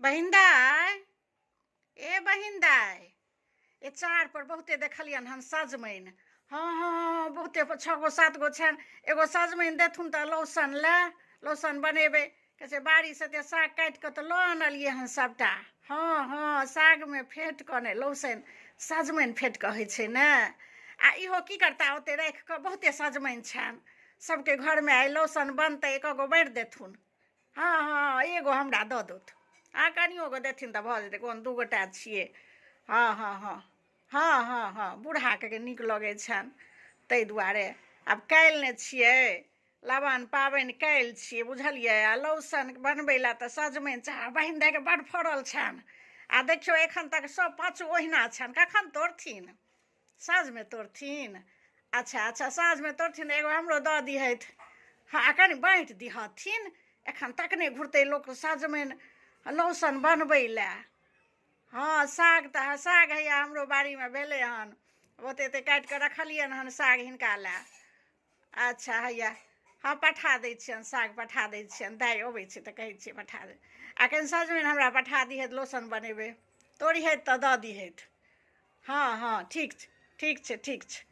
बहिन दाय, ए बहिन दाय, ए चार पर बहुते देखलियन हन सजमनि। हाँ हाँ बहुते 6 गो 7 गो छनि। एगो सजमनि देथुन तऽ लौसन ले, लौसन बनेबै। कहै छै बाड़ी से ते साग काटि कऽ तऽ लऽ आनलियै हन सबटा। हाँ हाँ सागमे फेँट कऽ नहि लौसन सजमनि फेँट कऽ होइ छै ने। आ इहो की करता ओते राखि कऽ बहुते सजमनि छनि। सबके घरमे आइ लौसन बनतै, 1 गो बाँटि देथुन। हाँ हाँ एगो हमरा दऽ दौथ। कनियो गो देथिन तऽ भऽ जेतै, कोन 2 गोटा छियै। हाँ हाँ हाँ हाँ हाँ हाँ बूढ़ाके नीक लगै छनि ताहि दुआरे। आब काल्हि ने छियै, लबान पाबनि काल्हि छियै बुझलियै। आ लौसन बनबै लए तऽ सजमनि चाह बहिन दाइके बड्ड फड़ल छनि। आ देखियौ एखन तक सब 5 ओहिना छनि। कखन तोड़थिन? साँझमे तोड़थिन? अच्छा अच्छा साँझमे तोड़थिन, एगो हमरो दऽ दिहथि। हाँ कनि बाँटि दिहथिन। एखन तक नहि घुरतै लोक सजमनि लौसन बनबै लए। हाँ साग तऽ साग हैया हमरो बाड़ीमे भेलै हन। ओते काटि कऽ रखलियनि हन साग हिनका लए। अच्छा हैया हाँ पठा दै छियनि, साग पठा दै छियनि। दाइ अबै छै तऽ कहै छियै पठा दे। आ कनि सजमनि हमरा पठा दिहथि, लौसन बनेबै। तोड़िहथि तऽ दऽ दिहथि। हाँ हाँ ठीक छै ठीक छै ठीक छै।